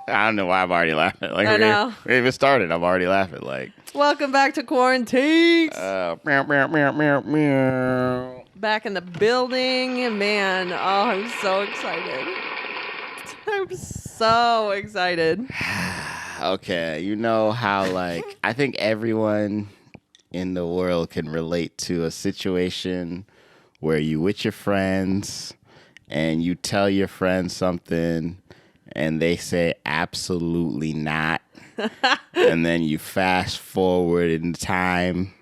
I don't know why I'm already laughing. Like I know. we even started. I'm already laughing. Like, welcome back to Quarantings. meow, meow, meow, meow, meow. Back in the building, man. Oh, I'm so excited. I'm so excited. Okay, you know how like I think everyone in the world can relate to a situation where you with your friends and you tell your friends something and they say absolutely not. And then you fast forward in time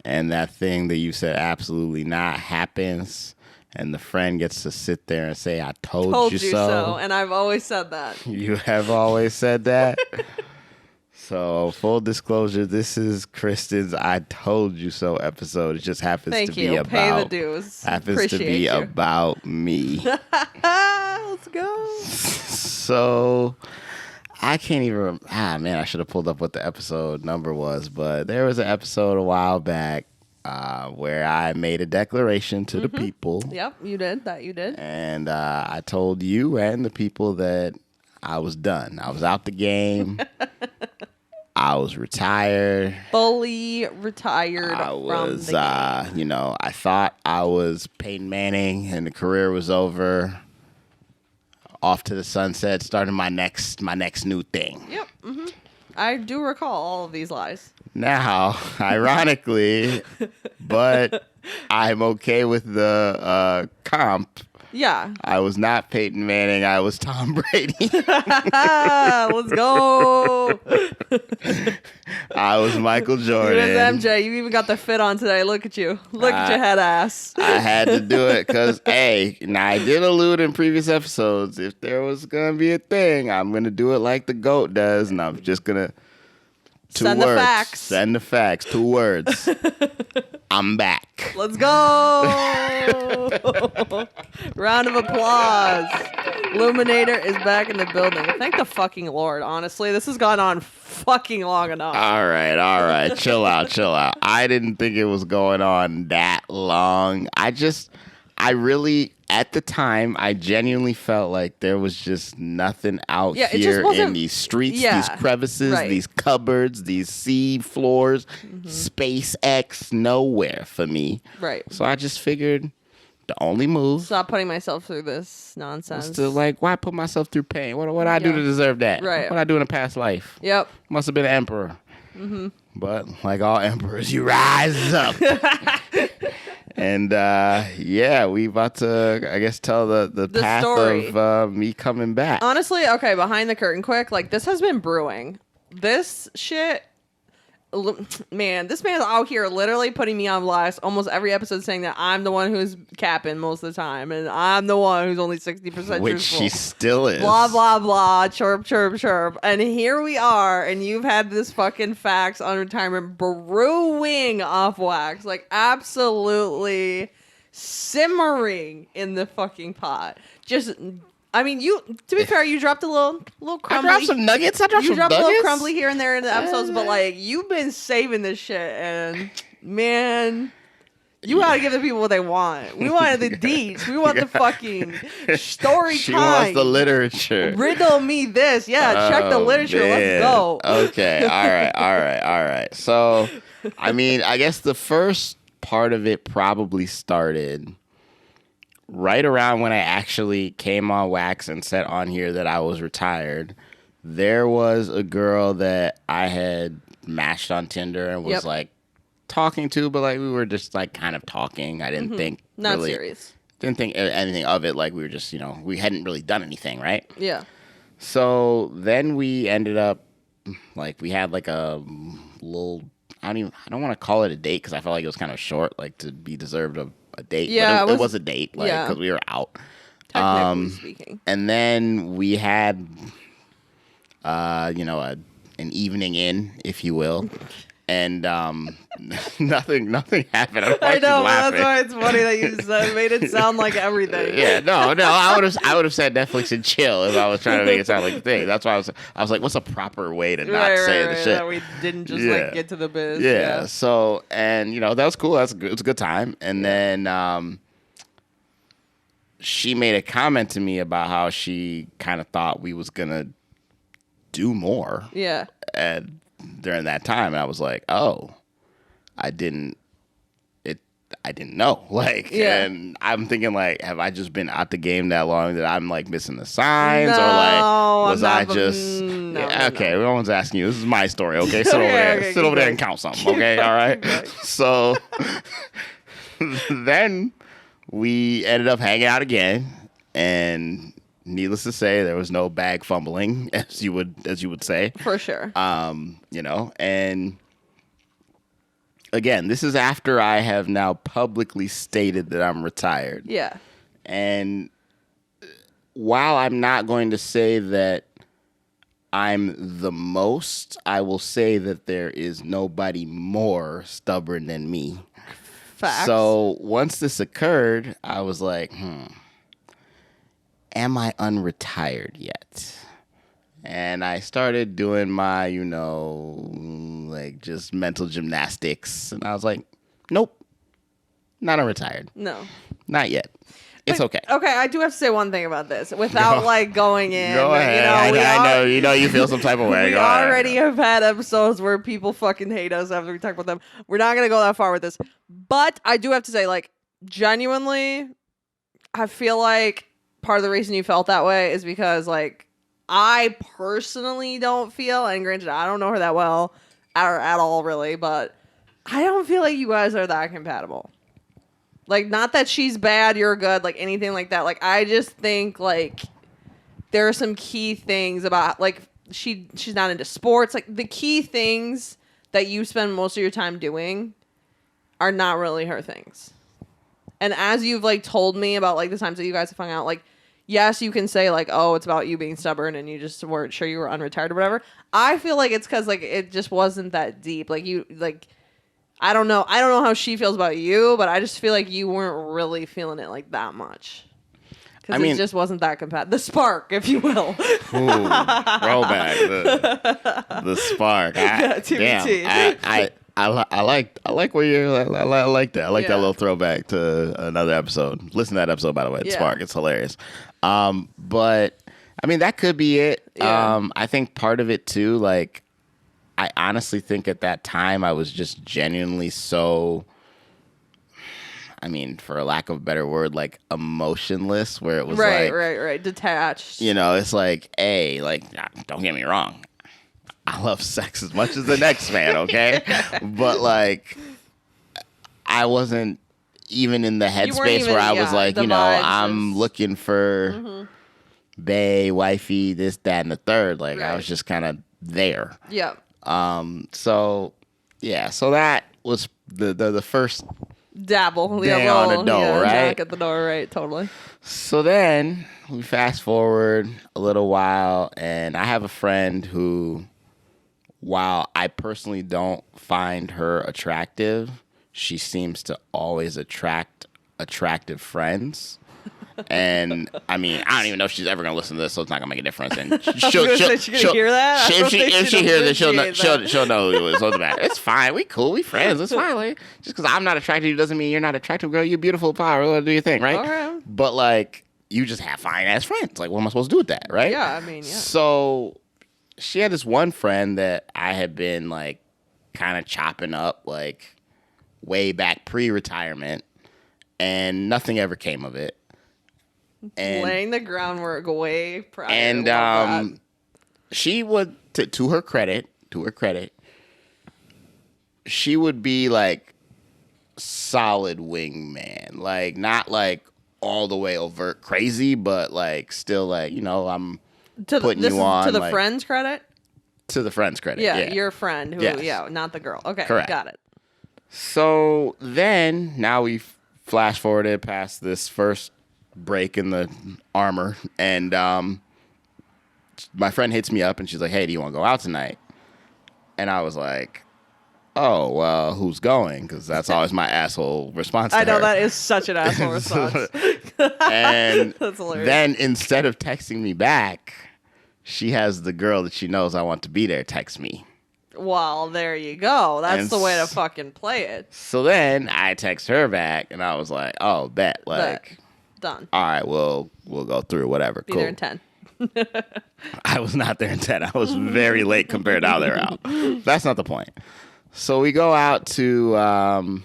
and that thing that you said absolutely not happens and the friend gets to sit there and say, I told you so. And I've always said that. You have always said that? So, full disclosure, this is Kristen's I Told You So episode. It just happens to be about... Pay the dues. Happens to be about me. Let's go. So, I can't even... man, I should have pulled up what the episode number was. But there was an episode a while back where I made a declaration to the people. Yep, you did. That you did. And I told you and the people that I was done. I was out the game. I was retired. Fully retired I was, from the game. You know, I thought I was Peyton Manning and the career was over. Off to the sunset, starting my next new thing. Yep. Mm-hmm. I do recall all of these lies. Now, ironically, but I'm okay with the comp. Yeah. I was not Peyton Manning. I was Tom Brady. Let's go. I was Michael Jordan. You was MJ. You even got the fit on today. Look at you. Look at your head ass. I had to do it because, hey, now I did allude in previous episodes, if there was going to be a thing, I'm going to do it like the GOAT does, and I'm just going to... Send the facts. Send the facts. 2 words. I'm back. Let's go. Round of applause. Luminator is back in the building. Thank the fucking Lord, honestly. This has gone on fucking long enough. All right. Chill out. I didn't think it was going on that long. I really, at the time, I genuinely felt like there was just nothing out here in these streets, these crevices, these cupboards, these sea floors, SpaceX, nowhere for me. Right. So I just figured the only move. Stop putting myself through this nonsense. Was to like, why put myself through pain? What did I do to deserve that? Right. What did I do in a past life? Yep. Must have been an emperor. Mm-hmm. But like all emperors, you rise up. And we about to, I guess, tell the path story of me coming back. Honestly, okay, behind the curtain quick, like this has been brewing. This shit, man, this man's out here literally putting me on blast almost every episode saying that I'm the one who's capping most of the time and I'm the one who's only 60% truthful. Which she still is. Blah, blah, blah, chirp, chirp, chirp. And here we are, and you've had this fucking facts on retirement brewing off wax. Like, absolutely simmering in the fucking pot. Just... I mean, to be fair, you dropped a little crumbly. I dropped some nuggets. You dropped a little crumbly here and there in the episodes, but like you've been saving this shit, and man, you gotta give the people what they want. We wanted the deets. We want the fucking story She time. wants the literature. Riddle me this. Yeah, check the literature. Man. Let's go. Okay. All right. So, I mean, I guess the first part of it probably started right around when I actually came on wax and said on here that I was retired. There was a girl that I had matched on Tinder and was like talking to, but like we were just like kind of talking. I didn't think not really, serious. Didn't think anything of it. Like we were just, we hadn't really done anything, right? Yeah. So then we ended up like we had like a little. I don't want to call it a date because I felt like it was kind of short, like to be deserved of a date. Yeah, but it was a date, like because we were out. Technically speaking. And then we had, an evening in, if you will, and nothing happened. I know, that's why it's funny that you made it sound like everything. Yeah, no, I would have said Netflix and chill if I was trying to make it sound like the thing. That's why I was like, what's a proper way to not say the shit? That we didn't just like get to the biz. Yeah. So, and that was cool. It was a good time. And then she made a comment to me about how she kind of thought we was gonna do more. Yeah. During that time, and I was like, oh, I didn't know. Like, yeah. And I'm thinking, like, have I just been out the game that long that I'm like missing the signs, no, or like was I no, okay? No one's asking you. This is my story. Okay, sit over there. Okay, Sit over there and count something. Okay, all right. So then we ended up hanging out again, and needless to say, there was no bag fumbling, as you would say, for sure. And again, this is after I have now publicly stated that I'm retired. Yeah. And while I'm not going to say that I'm the most, I will say that there is nobody more stubborn than me. Facts. So once this occurred, I was like, am I unretired yet? And I started doing my, like just mental gymnastics. And I was like, nope, not unretired. No. Not yet. It's okay. Okay, I do have to say one thing about this without like going in. Go ahead. I know you feel some type of way. We already have had episodes where people fucking hate us after we talk about them. We're not going to go that far with this. But I do have to say, like, genuinely, I feel like part of the reason you felt that way is because, like, I personally don't feel, and granted, I don't know her that well at all, really, but I don't feel like you guys are that compatible. Like, not that she's bad, you're good, like, anything like that. Like, I just think, like, there are some key things about, like, she's not into sports. Like, the key things that you spend most of your time doing are not really her things. And as you've, like, told me about, like, the times that you guys have hung out, like, yes, you can say, like, oh, it's about you being stubborn and you just weren't sure you were unretired or whatever. I feel like it's because, like, it just wasn't that deep. Like, you, like, I don't know how she feels about you, but I just feel like you weren't really feeling it, like, that much. Because it just wasn't that compatible. The spark, if you will. Ooh, throwback. The spark. TBT. I like where you're. I like that. I like that little throwback to another episode. Listen to that episode, by the way. The Spark. It's hilarious. But I mean, that could be it. Yeah. I think part of it too. Like, I honestly think at that time I was just genuinely so. I mean, for a lack of a better word, like emotionless, where it was right, detached. It's like, hey, like, don't get me wrong. I love sex as much as the next man, okay? But, like, I wasn't even in the headspace where I was like, I'm looking for bae, wifey, this, that, and the third. Like, I was just kind of there. Yeah. So that was the first dabble. Dang on the door, right? Knock at the door, right? Totally. So then we fast forward a little while, and I have a friend who, while I personally don't find her attractive, she seems to always attract attractive friends. And I mean, I don't even know if she's ever gonna listen to this, so it's not gonna make a difference. And she'll hear that. If she hears it, she'll know it was so bad. It's fine. We cool. We friends. It's fine. Like, just because I'm not attracted to you doesn't mean you're not attractive, girl. You're beautiful, power. Do your thing, right? Okay. But like, you just have fine ass friends. Like, what am I supposed to do with that, right? Yeah, I mean, yeah. So she had this one friend that I had been like kind of chopping up like way back pre-retirement, and nothing ever came of it. And laying the groundwork way prior. And she would, to her credit, she would be like solid wingman, like not like all the way overt crazy, but like still like I'm putting you on to the like, friend's credit. To the friend's credit, yeah, your friend who, not the girl. Okay, correct. Got it. So then now we flash forwarded past this first break in the armor, and my friend hits me up and she's like, hey, do you want to go out tonight? And I was like, oh, well, who's going? Because that's always my asshole response to I know her. That is such an asshole response. And that's hilarious. Then instead of texting me back, she has the girl that she knows I want to be there text me. Well, there you go. That's the way to fucking play it. So then I text her back and I was like, oh, bet. Like, Done. All right, we'll go through whatever. Be cool. there in 10. I was not there in 10. I was very late compared to how they're out. That's not the point. So we go out to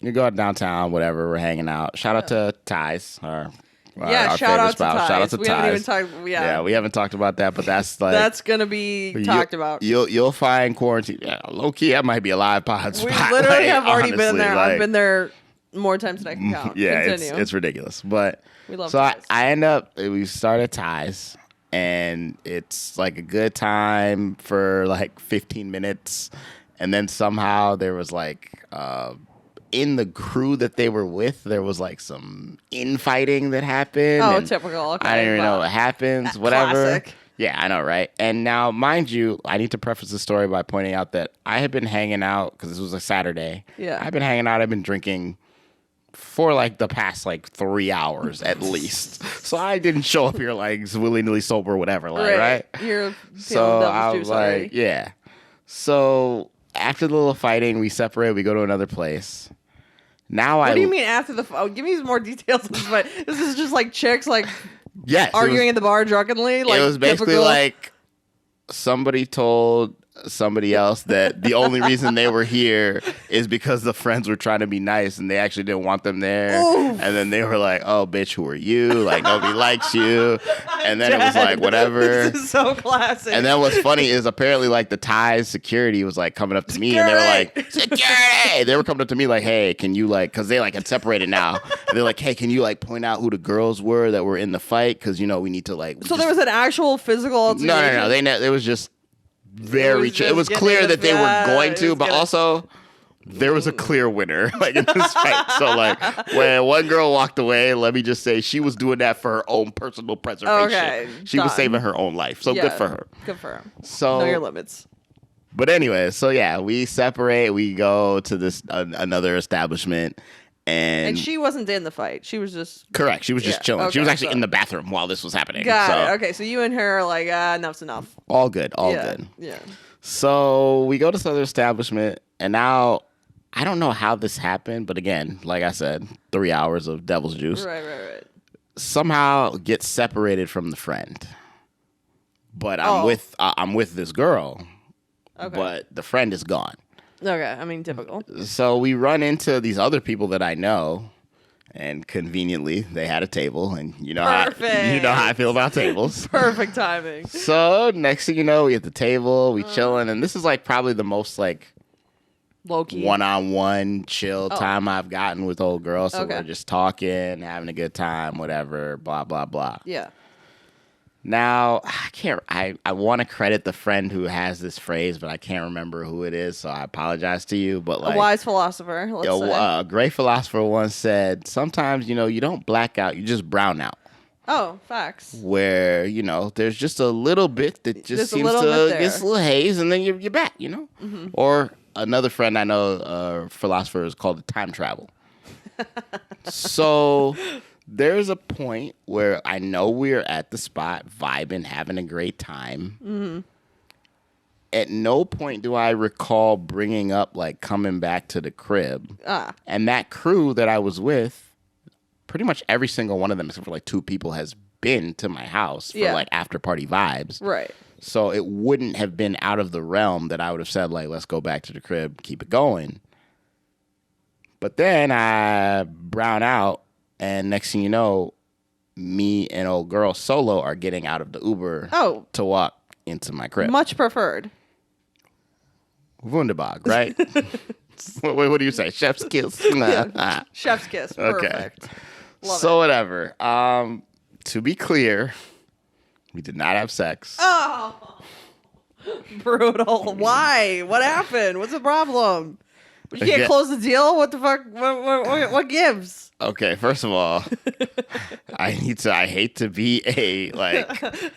you go out downtown, whatever. We're hanging out. Shout out to Ties, our shout favorite out to spouse. Ties. Shout out to we Ties. haven't even talked. Yeah, we haven't talked about that, but that's like that's gonna be talked about. You'll find quarantine. Yeah, low key, that might be a live pod spot. We literally like, have already honestly, been there. like, I've been there more times than I can count. Yeah, Continue. it's ridiculous. But We love so Ties. I end up we started Ties, and it's like a good time for like 15 minutes, and then somehow there was like in the crew that they were with, there was like some infighting that happened. Oh, and typical. Okay, I don't even know what happens. Whatever. Classic. Yeah, I know, right? And now, mind you, I need to preface the story by pointing out that I had been hanging out because this was a Saturday. Yeah. I've been hanging out. I've been drinking for like the past like 3 hours at least. So I didn't show up here like willy-nilly sober or whatever, like, right? You're So devil's I juice was like, already. yeah. So after the little fighting, we separate. We go to another place. Now What do you mean after the? Oh, give me some more details. But this is just like chicks like Yes, arguing at the bar drunkenly. Like it was basically typical. like somebody told somebody else that the only reason they were here is because the friends were trying to be nice and they actually didn't want them there. Oof. And then they were like, "Oh, bitch, who are you? Like nobody likes you." And then it was like, whatever. This is so classic. And then what's funny is apparently like the Ties security was like coming up to me and they were like, "Security!" They were coming up to me like, "Hey, can you like," because they like had separated now. And they're like, "Hey, can you like point out who the girls were that were in the fight? Because you know we need to like." so there was an actual physical altercation? No. It was just very. It was getting clear the- that they were going it to, was but gonna- also there was a clear winner like in this fight. So like when one girl walked away, let me just say she was doing that for her own personal preservation. Okay, she was done. saving her own life. So Yeah, good for her. Good for her. So Know your limits. But anyway, so yeah, we separate. We go to this another establishment. And she wasn't in the fight. She was just Correct. She was just Yeah, chilling. She okay, was actually so- in the bathroom while this was happening. got so, it. Okay, so you and her are like, enough's enough. All good. All yeah. good. Yeah. So we go to this other establishment, and now I don't know how this happened, but again, like I said, 3 hours of devil's juice. Right. Somehow get separated from the friend. But I'm with this girl, Okay. but the friend is gone. Okay. I mean, typical. So we run into these other people that I know, and conveniently they had a table, and you know how I feel about tables. Perfect timing. So next thing you know, we at the table, we chilling, and this is like probably the most like Low key. one-on-one chill time I've gotten with old girls. So Okay. we're just talking, having a good time, whatever, blah blah blah. Yeah. Now, I want to credit the friend who has this phrase, but I can't remember who it is, so I apologize to you. But like, A wise philosopher. Let's say. a great philosopher once said, sometimes, you don't black out, you just brown out. Oh, facts. Where, there's just a little bit that just Just a seems little bit to there. get a little haze, and then you're back, Mm-hmm. Or another friend I know, philosopher, is called time travel. So there's a point where I know we're at the spot, vibing, having a great time. Mm-hmm. At no point do I recall bringing up, like, coming back to the crib. And that crew that I was with, pretty much every single one of them, except for, like, 2 people, has been to my house for, like, after-party vibes. Right. So it wouldn't have been out of the realm that I would have said, like, let's go back to the crib, keep it going. But then I brown out, and next thing you know, me and old girl solo are getting out of the Uber to walk into my crib. Much preferred. Wunderbar, right? what do you say? Chef's kiss? Nah. Chef's kiss. Okay. Perfect. Love So whatever. To be clear, we did not have sex. Oh, brutal. Why? What happened? What's the problem? You can't Again- close the deal? What the fuck? What gives? Okay, first of all, I hate to be a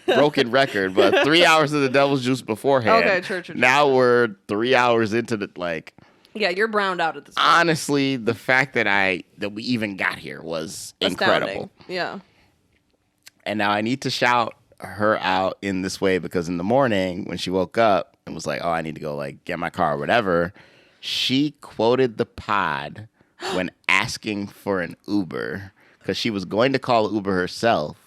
broken record, but 3 hours of the devil's juice beforehand. Okay, true. Now we're 3 hours into the Yeah, you're browned out at this point. honestly, the fact that we even got here was incredible. Astounding. Yeah. And now I need to shout her out in this way because in the morning when she woke up and was like, "Oh, I need to go get my car or whatever," she quoted the pod when asking for an Uber because she was going to call Uber herself.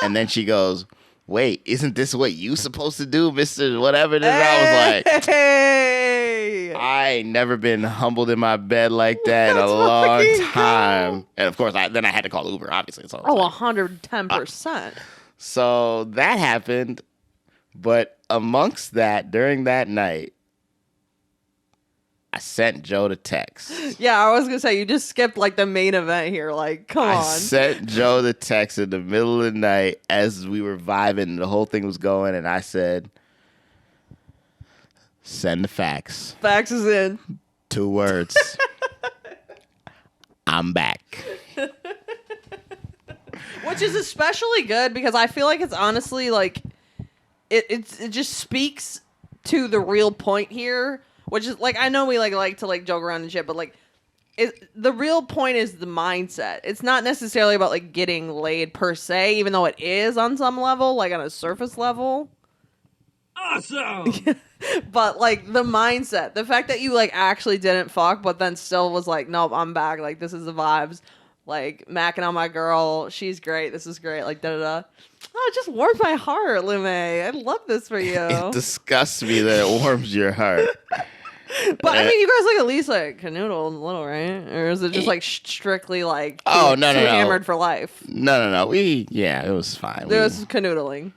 And then she goes, wait, isn't this what you supposed to do, Mr. Whatever? And I was like, hey! I ain't never been humbled in my bed like that in a long time. Go. And of course, then I had to call Uber, obviously. So 110%. So that happened. But amongst that, during that night, I sent Joe the text. Yeah, I was going to say, you just skipped like the main event here. Like, come on. I sent Joe the text in the middle of the night as we were vibing and the whole thing was going. And I said, send the fax. Fax is in. 2 words. I'm back. Which is especially good because I feel like it's honestly like, it just speaks to the real point here. Which is, like, I know we, like to, like, joke around and shit, but, like, the real point is the mindset. It's not necessarily about, like, getting laid per se, even though it is on some level, like, on a surface level. Awesome! But, like, the mindset. The fact that you, like, actually didn't fuck, but then still was like, nope, I'm back. Like, this is the vibes. Like, macking on my girl. She's great. This is great. Like, da-da-da. Oh, it just warmed my heart, Lume. I love this for you. It disgusts me that it warms your heart. But I mean, you guys like at least like canoodle a little, right? Or is it just like strictly like no hammered for life? No. It was fine. There was canoodling.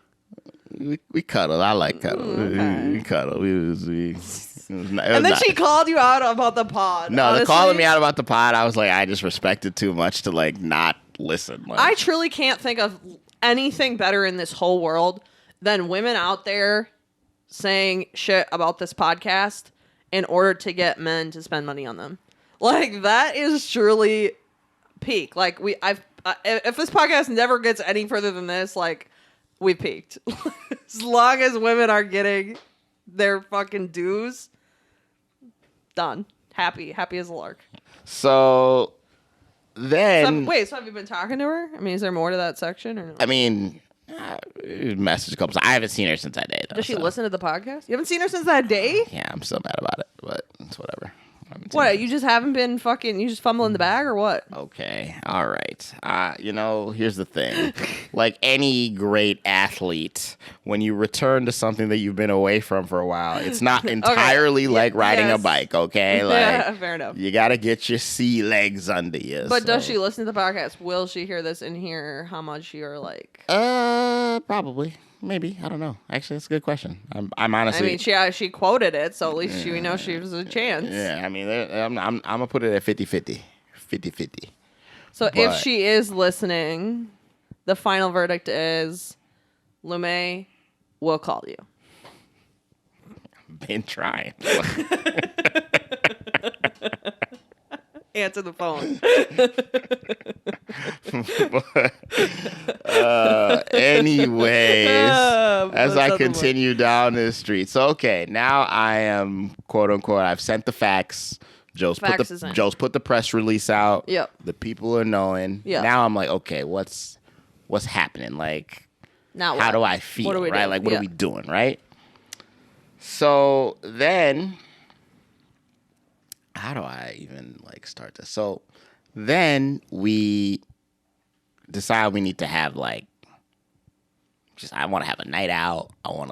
We cuddled. I like cuddle. Okay. We cuddled. And then she called you out about the pod. No, honestly. the calling me out about the pod, I was like, I just respected too much to like not listen. Like, I truly can't think of anything better in this whole world than women out there saying shit about this podcast in order to get men to spend money on them. Like, that is truly peak. Like, if this podcast never gets any further than this, like, we peaked. As long as women are getting their fucking dues, done. Happy as a lark. So then... So have you been talking to her? I mean, is there more to that section or no? I mean... message a couple. I haven't seen her since that day. Though, Does she listen to the podcast? You haven't seen her since that day? Yeah, I'm still mad about it, but it's whatever. What? You just haven't been fucking? You just fumbling the bag or what? Okay, all right. Here's the thing. Like any great athlete, when you return to something that you've been away from for a while, it's not entirely like riding a bike. Okay, like yeah, fair enough. You gotta get your sea legs under you. But does she listen to the podcast? Will she hear this and hear how much you're like? Probably. Maybe. I don't know. Actually, that's a good question. I'm honestly... I mean, she quoted it, so at least we know she was a chance. Yeah, I mean, I'm gonna put it at 50-50. 50-50. So if she is listening, the final verdict is Lume will call you. Been trying. Answer the phone. Anyways, as I continue down this street. So, okay, now I am, quote unquote, I've sent the fax. Joe's put the press release out. Yep. The people are knowing. Yep. Now I'm like, okay, what's happening? Like, now how do I feel? What are we right? doing? Like, what are we doing? Right? So then, how do I even like start this? So then we decide we need to have like, I want to have a night out. I want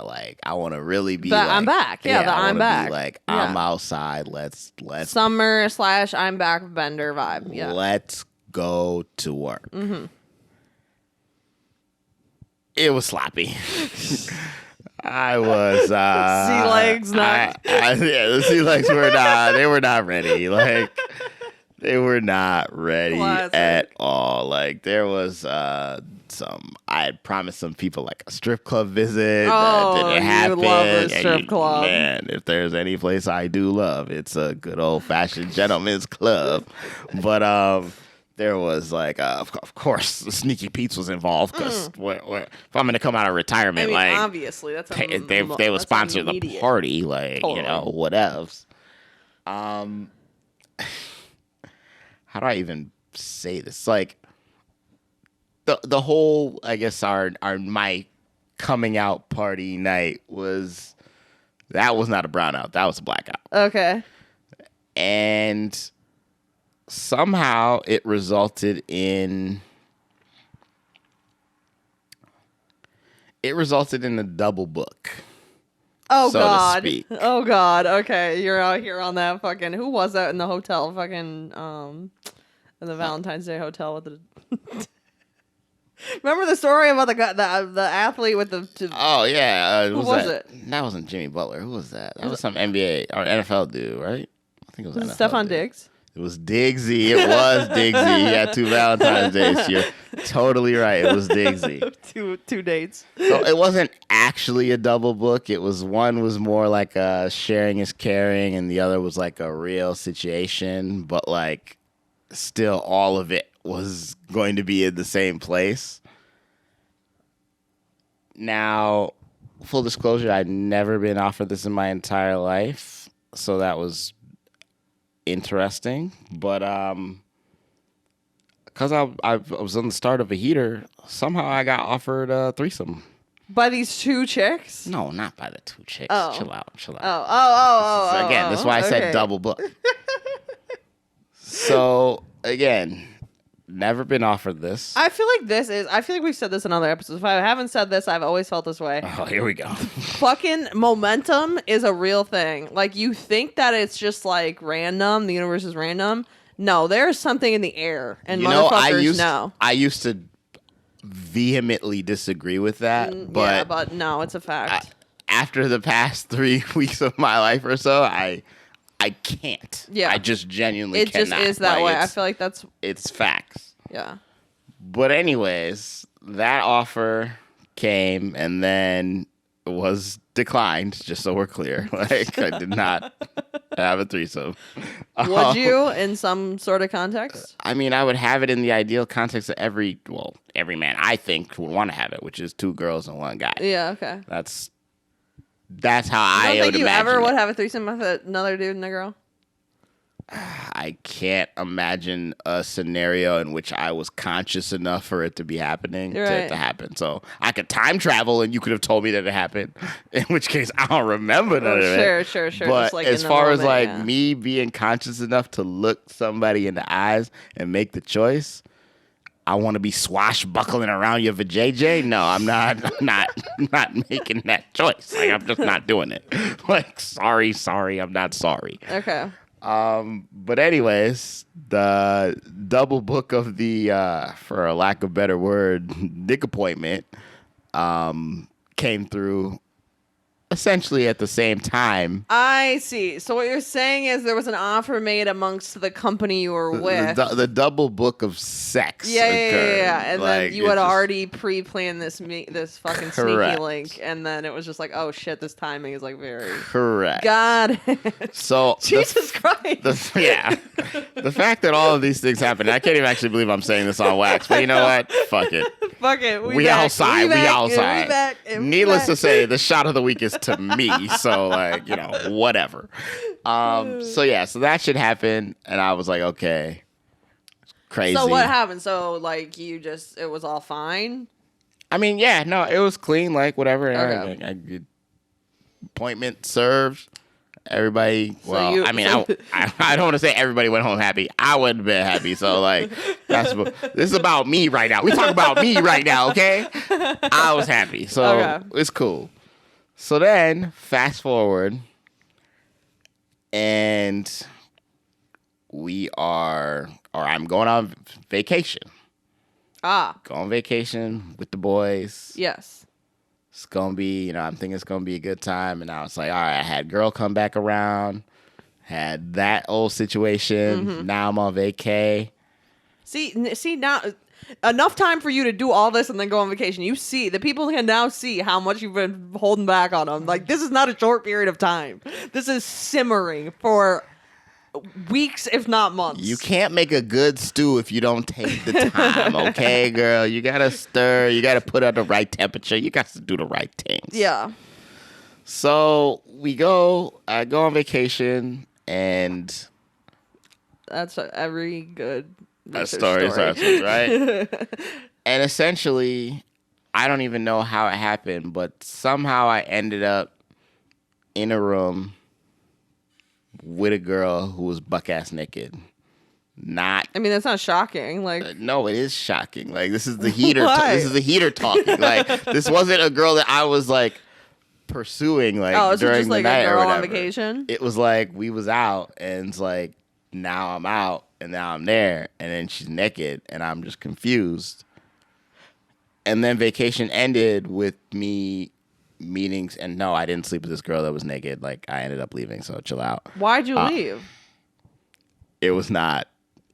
to really be like, I'm back. Yeah, I'm back. Like, I'm outside. Let's summer / I'm back bender vibe. Yeah. Let's go to work. Mm-hmm. It was sloppy. I was sea legs not. The sea legs were not ready. Like, they were not ready at all. Like, there was I had promised some people like a strip club visit. Oh, that didn't happen. you love a strip club. Man, if there's any place I do love, it's a good old fashioned gentleman's club. But there was like, of course, the Sneaky Pete's was involved because if I'm going to come out of retirement, I mean, like obviously that's they would sponsor the party, like totally. Whatevs. How do I even say this? Like the whole, I guess my coming out party night was not a brownout, that was a blackout. Okay. And somehow it resulted in it resulted in a double book. Oh so to God. speak. Oh God. Okay, you're out here on that fucking. Who was that in the hotel? Fucking in the Valentine's Day hotel with the. Remember the story about the athlete with the. Oh yeah, Who was it? That wasn't Jimmy Butler. Who was that? That was some NBA or NFL dude, right? I think it was NFL Stephon dude. Diggs? It was Diggsy. It was Diggsy. He had 2 Valentine's Days. You're totally right. It was Diggsy. two dates. So it wasn't actually a double book. It was one was more like a sharing is caring, and the other was like a real situation. But like, still, all of it was going to be in the same place. Now, full disclosure, I'd never been offered this in my entire life, so that was interesting. But because I was on the start of a heater, somehow I got offered a threesome. By these 2 chicks? No, not by the 2 chicks. Oh. Chill out. Oh. Again, that's why I said double book. So, again, never been offered this. I feel like we've said this in other episodes. If I haven't said this, I've always felt this way. Oh, here we go. Fucking momentum is a real thing. Like, you think that it's just like random, the universe is random. No, there's something in the air, and motherfuckers know. I used to vehemently disagree with that, but yeah, but no, it's a fact. After the past 3 weeks of my life or so, I can't. Yeah, I just genuinely cannot. It just is that way. I feel like it's facts. Yeah. But anyways, that offer came and then was declined, just so we're clear. Like, I did not have a threesome. Would you, in some sort of context? I mean, I would have it in the ideal context that every man, I think, would want to have it, which is 2 girls and 1 guy. Yeah, okay. That's how I would imagine don't think you ever would it. have a threesome with another dude and a girl? I can't imagine a scenario in which I was conscious enough for it to be happening to happen. So I could time travel, and you could have told me that it happened. In which case, I don't remember none of it. Sure. But Just like as far moment, as like me being conscious enough to look somebody in the eyes and make the choice, I want to be swashbuckling around your vajayjay. No, I'm not. Not making that choice. Like, I'm just not doing it. Like, sorry, I'm not sorry. Okay. But anyways, the double book of the, for a lack of better word, dick appointment, came through essentially at the same time. I see. So what you're saying is there was an offer made amongst the company you were with. The double book of sex. Yeah. And like, then you had already pre-planned this fucking correct. sneaky link, and then it was just like, oh shit, this timing is like very correct. Got it. So Jesus Christ. The fact that all of these things happen, I can't even actually believe I'm saying this on wax, but you know what? Fuck it. Fuck it. We outside. Needless to say, the shot of the week is to me. So, like, you know, whatever. So that should happen. And I was like, okay. Crazy. So what happened? So, like, it was all fine? I mean, yeah, no, it was clean, like, whatever. Okay. I appointment served. Everybody, I don't want to say everybody went home happy. I wouldn't have been happy. So, like, this is about me right now. We talk about me right now, okay? I was happy. So, It's cool. So then, fast forward, and I'm going on vacation. Go on vacation with the boys. Yes. It's going to be, I'm thinking it's going to be a good time. And I was like, all right, I had girl come back around, had that old situation. Mm-hmm. Now I'm on vacay. See now, enough time for you to do all this and then go on vacation. You see, the people can now see how much you've been holding back on them. Like, this is not a short period of time. This is simmering for weeks, if not months. You can't make a good stew if you don't take the time, okay, girl? You gotta stir. You gotta put at the right temperature. You got to do the right things. Yeah. So I go on vacation, and that's every good story starts with, right? And essentially, I don't even know how it happened, but somehow I ended up in a room with a girl who was buck-ass naked not. I mean, that's not shocking. Like, No, it is shocking. Like, this is the heater. Why? This is the heater talking. Like, this wasn't a girl that I was like pursuing. Like, oh, it's during just the like night a or girl on whatever. vacation. It was like we was out, and it's like now I'm out, and now I'm there, and then she's naked, and I'm just confused. And then vacation ended with me meetings, and no, I didn't sleep with this girl that was naked. Like, I ended up leaving, so chill out. Why'd you leave? It was not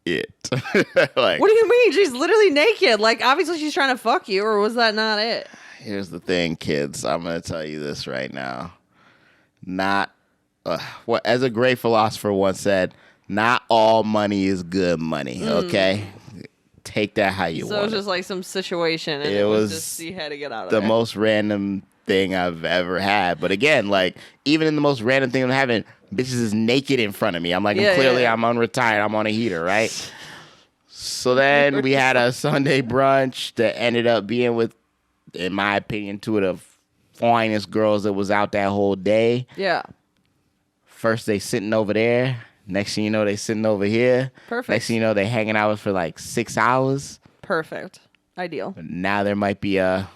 it. Like, What do you mean? She's literally naked. Like, obviously she's trying to fuck you, or was that not it? here's the thing, kids. I'm gonna tell you this right now. Not what, as a great philosopher once said, not all money is good money. Okay, take that how you So want. it was just like some situation, and It it was was just you had to get out of the there. most random thing I've ever had. But again, like, even in the most random thing I'm having, bitches is naked in front of me. I'm like, Yeah, clearly yeah. I'm unretired. I'm on a heater, right? So then we had a Sunday brunch that ended up being with, in my opinion, two of the finest girls that was out that whole day. Yeah. First they sitting over there. Next thing you know, they sitting over here. Perfect. Next thing you know, they hanging out for like 6 hours. Perfect. Ideal. Now there might be a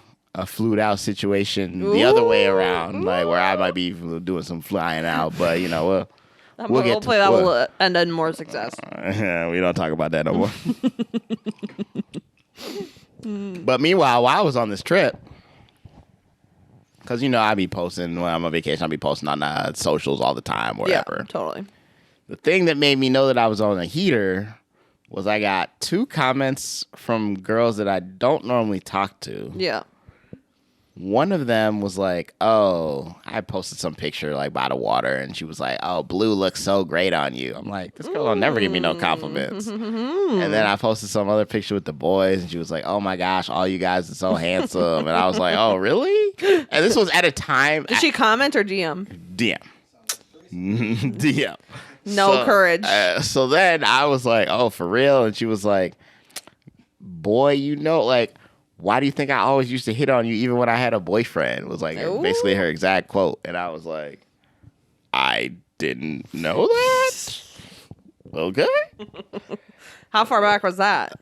flued out situation the other way around, like where I might be doing some flying out. But you know, We'll play that. We'll end in more success. we don't talk about that no more. But meanwhile, while I was on this trip, because you know I be posting when I'm on vacation, I be posting on socials all the time, whatever. Yeah, totally. The thing that made me know that I was on a heater was I got 2 comments from girls that I don't normally talk to. Yeah. One of them was like, oh, I posted some picture like by the water, and she was like, oh, blue looks so great on you. I'm like, this girl will never give me no compliments. And then I posted some other picture with the boys, and she was like, oh my gosh, all you guys are so handsome. And I was like, oh, really? And this was at a time. Did she comment or DM? DM. DM. No courage. So then I was like, oh, for real? And she was like, boy, you know, like, why do you think I always used to hit on you even when I had a boyfriend? Was like basically her exact quote. And I was like, I didn't know that. Okay. How far back was that?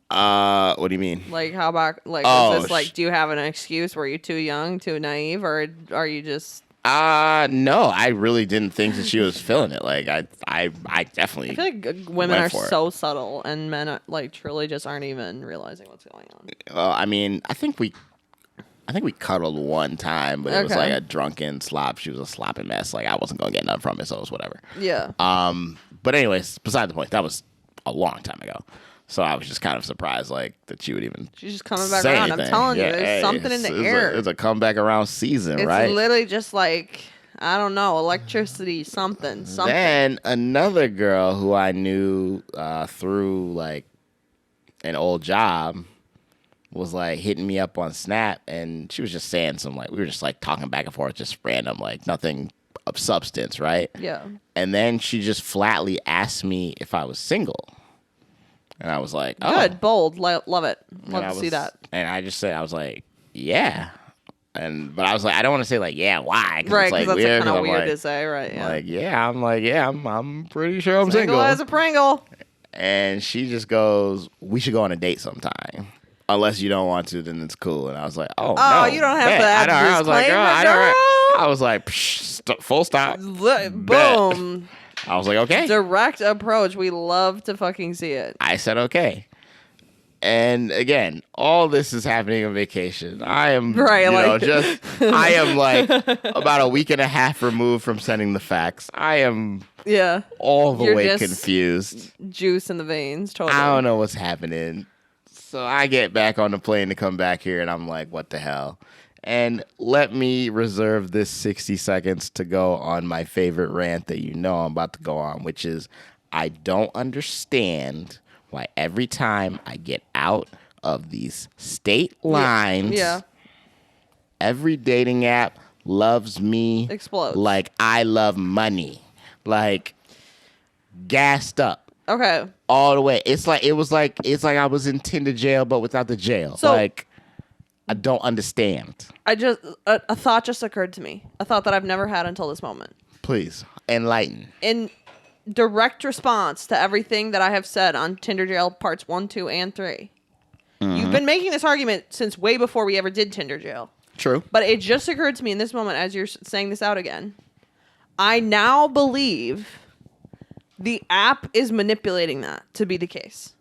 What do you mean? Like, how back? Like, Oh, is this like, do you have an excuse? Were you too young, too naive, or are you just? No, I really didn't think that she was feeling it. Like, I definitely. I feel like women went are for it. so subtle, and men are, like truly just aren't even realizing what's going on. Well, I mean, I think we cuddled one time, but it was Okay. like a drunken slop. She was a sloppy mess. Like, I wasn't gonna get nothing from it, so it was whatever. Yeah. But anyways, beside the point, that was a long time ago. So I was just kind of surprised, like, that she would even. She's just coming back say around. anything. I'm telling you, Yeah, there's hey, something in the it's air. It's a comeback around season, It's right? literally just like, I don't know, electricity, something. Then another girl who I knew through like an old job was like hitting me up on Snap, and she was just saying some, like, we were just like talking back and forth, just random, like nothing of substance, right? Yeah. And then she just flatly asked me if I was single. And I was like, oh. Good, bold, love it. And Love I to see was- that. And I just said, I was like, yeah. But I was like, I don't want to say like, yeah, why? Right, it's like because that's weird. kind of 'cause I'm weird like, to say, right? Yeah. I'm like, yeah, I'm pretty sure I'm single. Single as a Pringle. And she just goes, we should go on a date sometime. Unless you don't want to, then it's cool. And I was like, oh, no. You don't have bet. to add I was like, disclaimer, I was like, full stop. Boom. I was like, okay. Direct approach. We love to fucking see it. I said, okay. And again, all this is happening on vacation. I am, Right, I am like about a week and a half removed from sending the facts. I am Yeah. all the You're way just confused. Juice in the veins. Totally. I don't know what's happening. So I get back on the plane to come back here, and I'm like, what the hell? And let me reserve this 60 seconds to go on my favorite rant that you know I'm about to go on, which is I don't understand why every time I get out of these state lines, Yeah. every dating app loves me Explodes. like I love money. Like, gassed up Okay. all the way. It's like I was in Tinder jail, but without the jail. So- like, I don't understand. I just a thought just occurred to me. A thought that I've never had until this moment. Please enlighten. In direct response to everything that I have said on Tinder Jail parts 1, 2, and 3. You've been making this argument since way before we ever did Tinder Jail. True. But it just occurred to me in this moment as you're saying this out again. I now believe the app is manipulating that to be the case.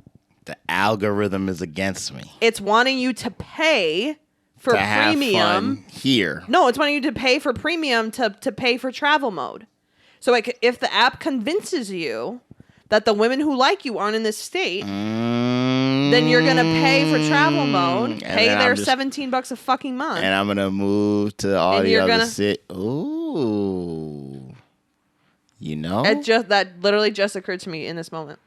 The algorithm is against me. It's wanting you to pay for to have premium fun here. No, it's wanting you to pay for premium to pay for travel mode. So like, if the app convinces you that the women who like you aren't in this state, then you're gonna pay for travel mode, pay their $17 a fucking month, and I'm gonna move to all the other sit. It that literally just occurred to me in this moment.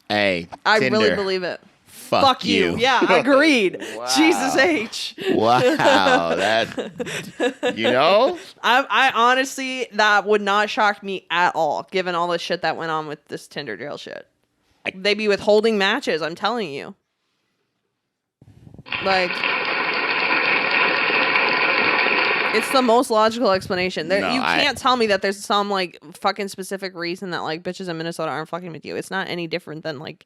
Hey, I Tinder. really believe it. Fuck you. Yeah, agreed. Wow. Jesus H. Wow, that I honestly, that would not shock me at all, given all the shit that went on with this Tinder Jail shit. They be withholding matches, I'm telling you. Like, it's the most logical explanation. You can't tell me that there's some like fucking specific reason that like bitches in Minnesota aren't fucking with you. It's not any different than like.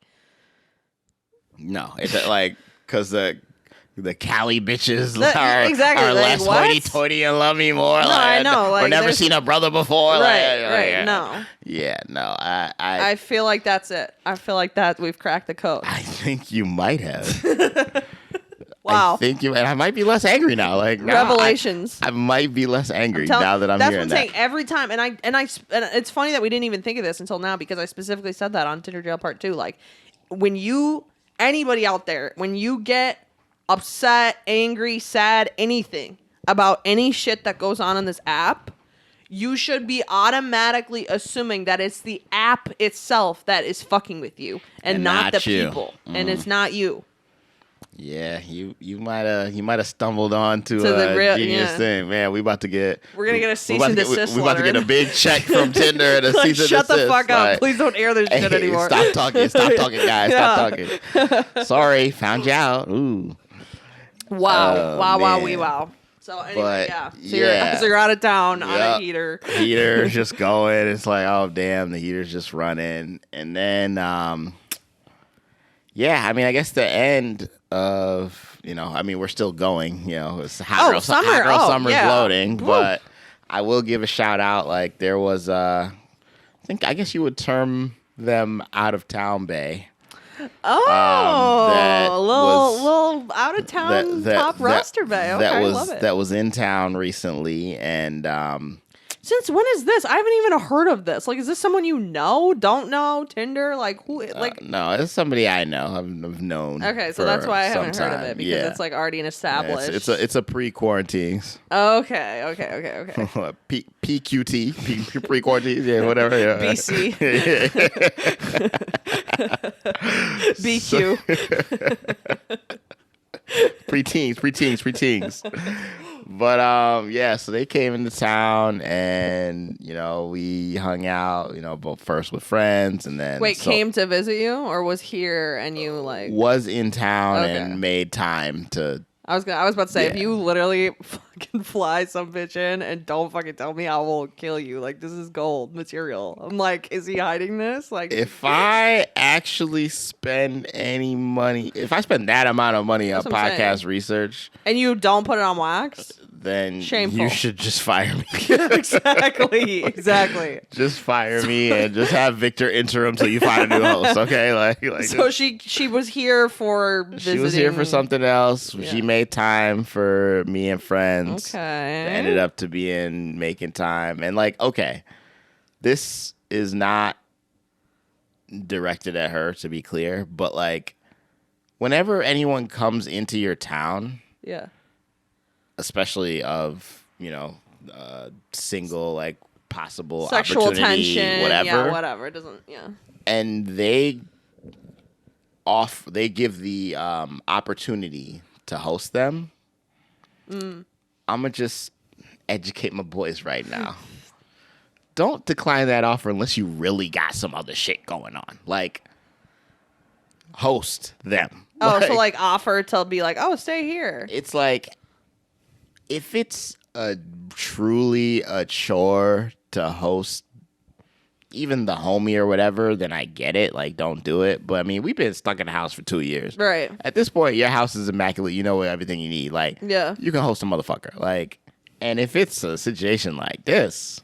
No, it's like because the Cali bitches are less hoity-toity and love me more. No, I know. Like, or never seen a brother before. Right. No. Yeah, no. I feel like that's it. I feel like that we've cracked the code. I think you might have. Wow. I think and I might be less angry now. Like revelations. I might be less angry now that I'm hearing that. That's what I'm saying. Every time, and it's funny that we didn't even think of this until now because I specifically said that on Tinder Jail Part 2. Like, anybody out there, when you get upset, angry, sad, anything about any shit that goes on in this app, you should be automatically assuming that it's the app itself that is fucking with you and not the people. And it's not you. Yeah, you might have stumbled on to the real genius thing, man. We're gonna get a cease and desist letter. We're about to get a big check from Tinder and a cease and desist. Shut the fuck up! Please don't air this shit anymore. Stop talking, guys. Stop talking. Sorry, found you out. Ooh. Wow. So anyway, So you're out of town on a heater. Heater's just going. It's like, oh damn, the heater's just running, and then I mean, I guess the end of, we're still going, it's summer's loading, but I will give a shout out. Like there was, I guess you would term them out of town bay. A little out of town top roster bay. Okay, I love it. That was in town recently, and since when is this? I haven't even heard of this. Like, is this someone you know? Don't know? Tinder? Like, who? Like, no, it's somebody I know. I've known. Okay, so that's why I haven't heard of it because it's like already an established. Yeah, it's a pre-quarantines. Okay. PQT, pre-quarantines, yeah, whatever. Yeah. BC. BQ. Preteens. But so they came into town and we hung out, both first with friends and then came to visit you or was here and you like was in town and made time to. I was about to say if you literally fucking fly some bitch in and don't fucking tell me, I will kill you. Like, this is gold material. I'm like, is he hiding this? Like, if I actually spend any money, if I spend that amount of money on podcast research and you don't put it on wax, then shameful. You should just fire me. Exactly. Just fire me and just have Victor interim until you find a new host. Okay, like. So she was here for visiting. She was here for something else. Yeah. She made time for me and friends. Okay. Ended up to being making time and like, okay, this is not directed at her, to be clear, but like, whenever anyone comes into your town, especially of single like possible sexual opportunity, tension, whatever. It doesn't, and they give the opportunity to host them. I'm gonna just educate my boys right now. Don't decline that offer unless you really got some other shit going on. Like, host them. Oh, so like offer to be like, oh, stay here. It's like, if it's truly a chore to host even the homie or whatever, then I get it. Like, don't do it. But I mean, we've been stuck in the house for 2 years. Right. At this point, your house is immaculate. You know everything you need. Like, Yeah. you can host a motherfucker. Like, and if it's a situation like this,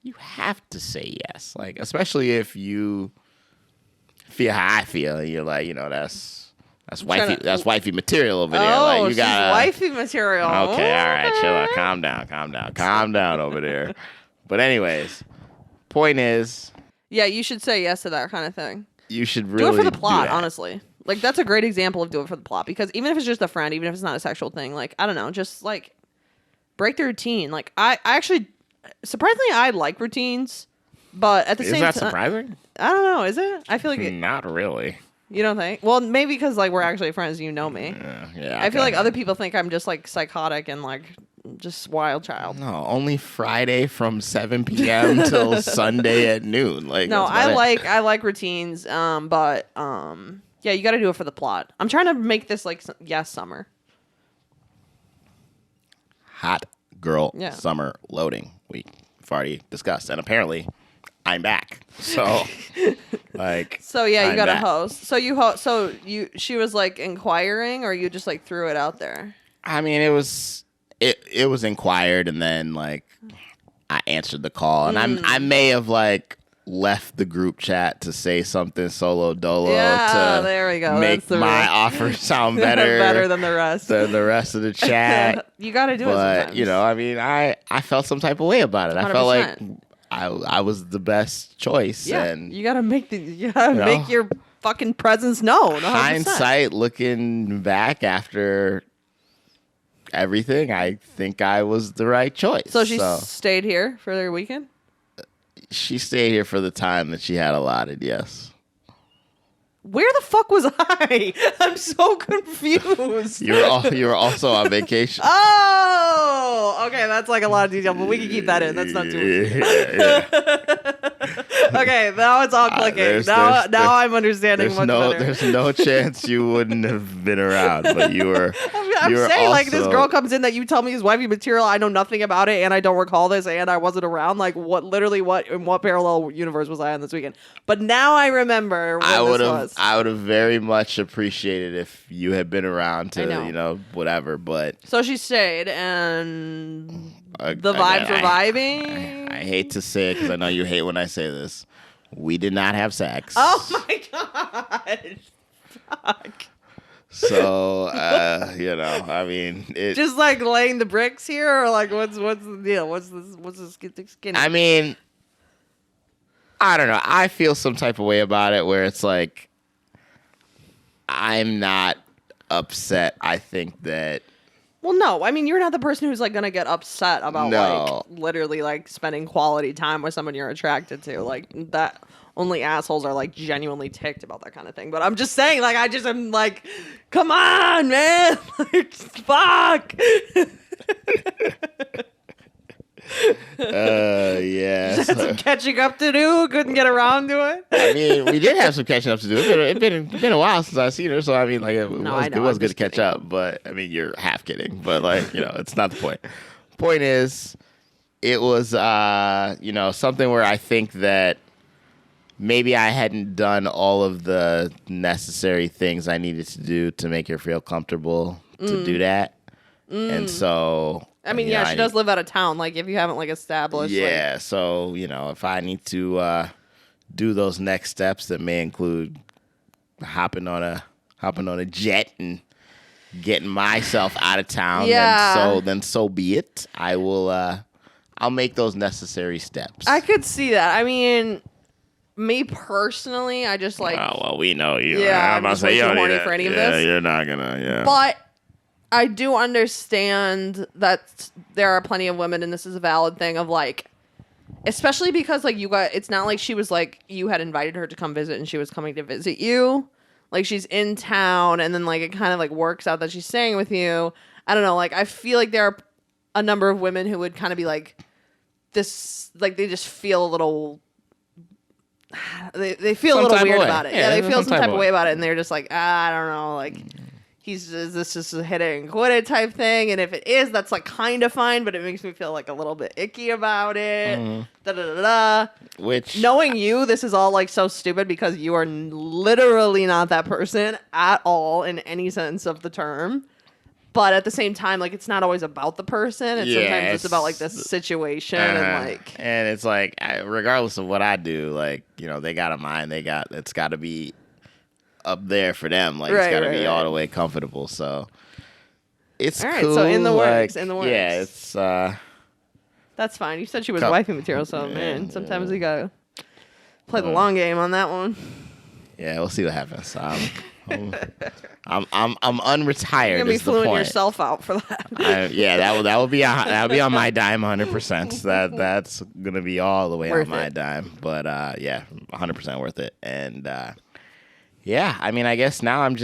you have to say yes. Like, especially if you feel how I feel, and you're like, that's wifey material over there. Oh, Like, you she's got wifey material. Okay, all right, chill out, calm down over there. But anyways, point is, Yeah, you should say yes to that kind of thing. you should Do really it for the plot, that. honestly. Like, that's a great example of do it for the plot, because even if it's just a friend, even if it's not a sexual thing, like, I don't know, just like break the routine. Like, I actually, surprisingly, I like routines, but at the Is same that time, surprising? I don't know, is it? I feel like Not really. you don't think? Well, maybe because like we're actually friends, you know me. Yeah, I feel like other people think I'm just like psychotic and like just wild child. No, only Friday from 7 p.m. till Sunday at noon. Like, No, that's about it. I like routines, but yeah, you got to do it for the plot. I'm trying to make this like summer. Hot girl Yeah. summer loading. We've already discussed, and apparently, I'm back. So, like, So yeah, you I'm got to back. host. So she was like inquiring, or you just like threw it out there? I mean, it was inquired, and then like I answered the call, and I may have like left the group chat to say something solo dolo Yeah, to there we go. make That's the my real- offer sound better better than the rest. than the rest of the chat. You got to do it But sometimes. I mean, I felt some type of way about it. I felt like 100%. I was the best choice, Yeah, and you gotta make make your fucking presence known. 100%. hindsight, looking back after everything, I think I was the right choice. So she stayed here for their weekend. She stayed here for the time that she had allotted. Yes. Where the fuck was I? I'm so confused. You were also on vacation. Oh, okay. That's like a lot of detail, but we can keep that in. That's not too. Okay, now it's all clicking. there's- now there's- I'm understanding much better. There's no chance you wouldn't have been around, but you were. I'm you were saying, like, this also- girl comes in that you tell me is wifey material. I know nothing about it, and I don't recall this, and I wasn't around. Like, what in what parallel universe was I on this weekend? But now I remember what I this would was. have very much appreciated if you had been around I know. to whatever. But So she stayed, and the again, vibes were vibing. I hate to say it because I know you hate when I say this. We did not have sex. Oh my god! Fuck. So I mean, it. Just like laying the bricks here, or like what's the deal? What's this skinny? I mean, I don't know. I feel some type of way about it where it's like I'm not upset. I think that Well, no. I mean, you're not the person who's like gonna get upset about No. like literally like spending quality time with someone you're attracted to. Like that. Only assholes are like genuinely ticked about that kind of thing. But I'm just saying, like, I just am like, come on, man, like, fuck. yeah. Just had some catching up to do. Couldn't get around to it. I mean, we did have some catching up to do. It's been a while since I've seen her, so I mean, like, I it know, was I'm good to just catch kidding. up. But I mean, you're half kidding, but like, it's not the point. Point is, it was something where I think that maybe I hadn't done all of the necessary things I needed to do to make her feel comfortable to do that, and so. I mean, yeah, she does live out of town. Like, if you haven't like established, Yeah, so if I need to do those next steps that may include hopping on a jet and getting myself out of town, Yeah. then so be it. I will. I'll make those necessary steps. I could see that. I mean, me personally, I just like, Oh well, we know you. Yeah, I'm I'm about to just say way you too don't horny need for that. any of Yeah, this. you're not gonna. Yeah. but I do understand that there are plenty of women, and this is a valid thing of like, especially because like it's not like she was like you had invited her to come visit and she was coming to visit you. Like, she's in town, and then like it kind of like works out that she's staying with you. I don't know. Like, I feel like there are a number of women who would kind of be like this, like they just feel a little. They feel Some a little type of weird way. about it. Yeah, Yeah, they there's feel some some type type of of way. way about it, and they're just like, I don't know, like, is this just a hit it and quit it type thing? And if it is, that's like kind of fine, but it makes me feel like a little bit icky about it. Da da da da. Which, knowing you, this is all like so stupid because you are literally not that person at all in any sense of the term. But at the same time, like it's not always about the person. It's sometimes it's about like the situation and like. And it's like, regardless of what I do, like, you know, they got a mind. It's got to be up there for them. Like it's got to be all the way comfortable. So it's all right. cool. So in the works. Yeah, it's. That's fine. You said she was wifey material, so man, sometimes we gotta play the long game on that one. Yeah, we'll see what happens. I'm unretired. You're gonna be fluing yourself out for that. Yeah, that will be on my dime 100%. That's gonna be all the way on my dime. But yeah, 100% worth it. And yeah, I mean, I guess now I'm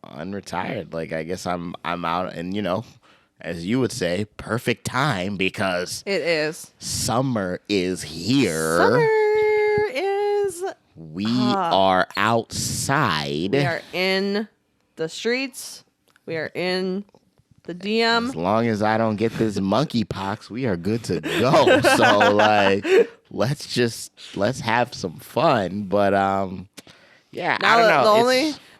unretired. Like I guess I'm out, and you know, as you would say, perfect time because it is. Summer is here. Summer is. We are outside. We are in the streets. We are in the DM. As long as I don't get this monkeypox, we are good to go. So like, let's have some fun. But yeah, now, I don't know.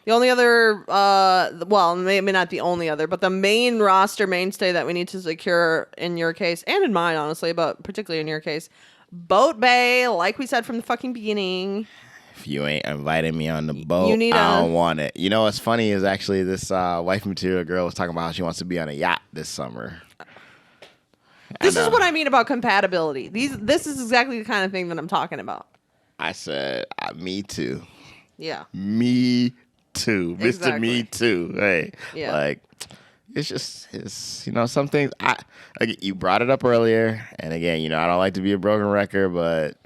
The only other, well, maybe not the only other, but the main roster mainstay that we need to secure in your case and in mine, honestly, but particularly in your case, Boat Bay, like we said from the fucking beginning. If you ain't inviting me on the boat, I don't want it. You know what's funny is actually this wife material girl was talking about how she wants to be on a yacht this summer. This is what I mean about compatibility. This is exactly the kind of thing that I'm talking about. I said, me too. Yeah. Me too. Exactly. Mr. Me too. Hey. Yeah. Like, it's you know, some things, you brought it up earlier, and again, you know, I don't like to be a broken record, but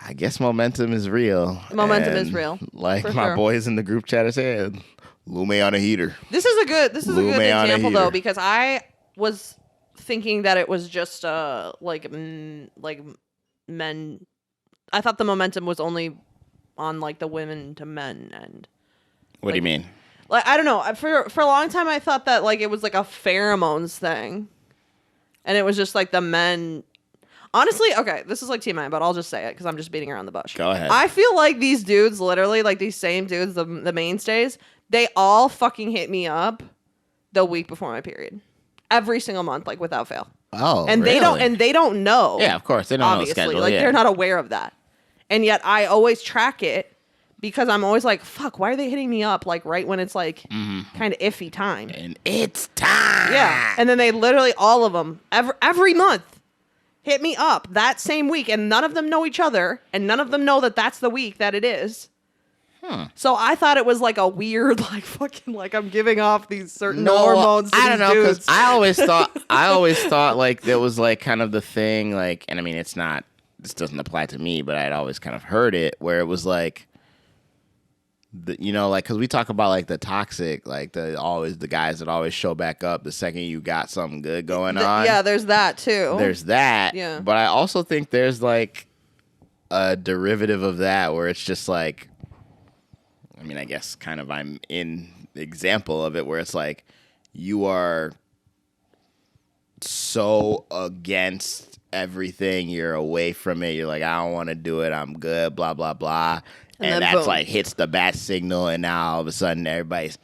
I guess momentum is real. Momentum is real. Like my boys in the group chat are saying, Lume on a heater. This is a good example though, because I was thinking that it was just like men. I thought the momentum was only on like the women to men end. What do you mean? Like I don't know. For a long time I thought that like it was like a pheromones thing. And it was just like the men. Honestly, okay, this is like TMI, but I'll just say it because I'm just beating around the bush. Go ahead. I feel like these dudes, literally, like these same dudes, the mainstays, they all fucking hit me up the week before my period. Every single month, like without fail. Oh, and really? they don't know. Yeah, of course. They don't know the schedule. Like they're not aware of that. And yet I always track it because I'm always like, fuck, why are they hitting me up like right when it's like kind of iffy time? And it's time. Yeah. And then they literally, all of them, every month, hit me up that same week, and none of them know each other, and none of them know that that's the week that it is. So I thought it was like a weird, like fucking, like I'm giving off these certain hormones. I don't know, because I always thought like there was like kind of the thing, like, and I mean, it's not, this doesn't apply to me, but I'd always kind of heard it where it was like, you know, like, because we talk about like the toxic, like the guys that always show back up the second you got something good going on. Yeah, there's that too. There's that. Yeah. But I also think there's like a derivative of that where it's just like, I mean, I guess kind of I'm in the example of it where it's like you are so against everything, you're away from it, you're like, I don't want to do it, I'm good, blah, blah, blah. And that's boom. Like hits the bat signal, and now all of a sudden everybody's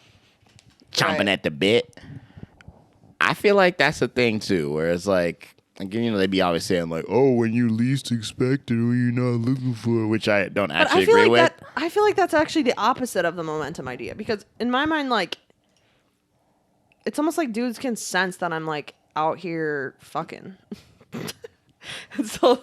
chomping at the bit. I feel like that's a thing too, where it's like, again, you know, they be always saying like, "Oh, when you least expect it, or you're not looking for it," which I don't actually agree with. I feel like that's actually the opposite of the momentum idea, because in my mind, like, it's almost like dudes can sense that I'm like out here fucking, and so.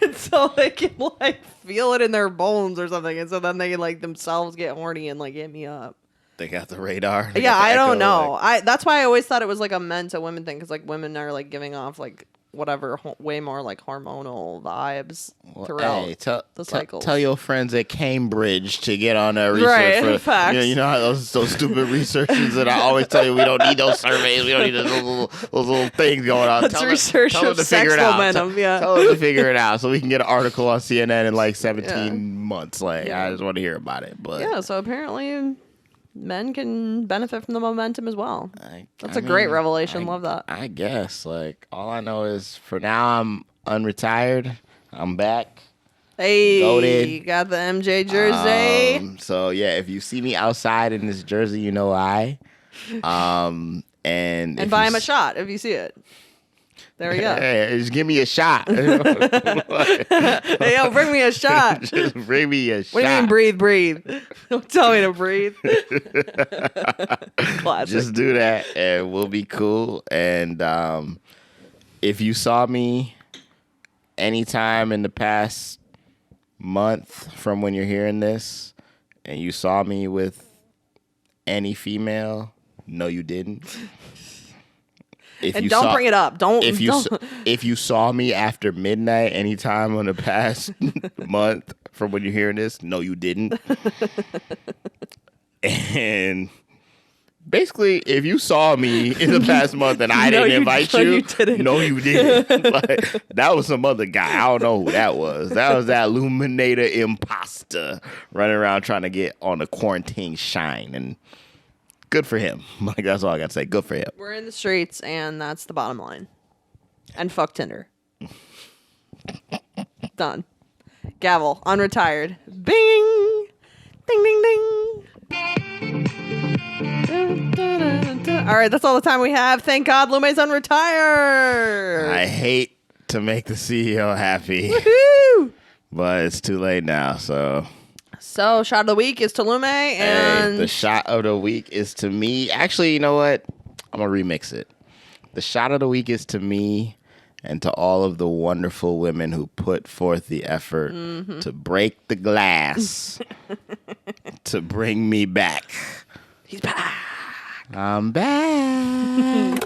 And so they can like feel it in their bones or something, and so then they like themselves get horny and like hit me up. They got the radar. Yeah, I don't know. Like... that's why I always thought it was like a men to women thing, because like women are like giving off like whatever way more like hormonal vibes throughout the cycle. Tell your friends at Cambridge to get on that research. Right, facts. You know how those stupid researchers that I always tell you we don't need those surveys, we don't need those little things going on. Let's research of sex momentum. Yeah, tell them to figure it out so we can get an article on CNN in like 17 months. Like I just want to hear about it. But yeah, so apparently men can benefit from the momentum as well. That's I a great mean, revelation. Love that. I guess. Like, all I know is for now I'm unretired. I'm back. Hey, Goated. you got the MJ jersey. So yeah, if you see me outside in this jersey, you know why. And buy him a shot if you see it. There we go. Hey, just give me a shot. Hey, yo, bring me a shot. Just bring me a shot. What do you mean breathe? Don't tell me to breathe. Classic. Just do that and we'll be cool. And if you saw me anytime in the past month from when you're hearing this and you saw me with any female, no, you didn't. And don't bring it up. If you saw me after midnight anytime on the past month from when you're hearing this, no, you didn't. And basically, if you saw me in the past month and I didn't invite you, no, you didn't. Like, that was some other guy. I don't know who that was. That was that Illuminator imposter running around trying to get on the quarantine shine. And good for him. Like, that's all I got to say. Good for him. We're in the streets, and that's the bottom line. And fuck Tinder. Done. Gavel. Unretired. Bing! Ding, ding, ding. All right, that's all the time we have. Thank God Lume's unretired. I hate to make the CEO happy. Woohoo! But it's too late now, so... So, shot of the week is to Lume, and... Hey, the shot of the week is to me. Actually, you know what? I'm going to remix it. The shot of the week is to me and to all of the wonderful women who put forth the effort to break the glass to bring me back. He's back. I'm back.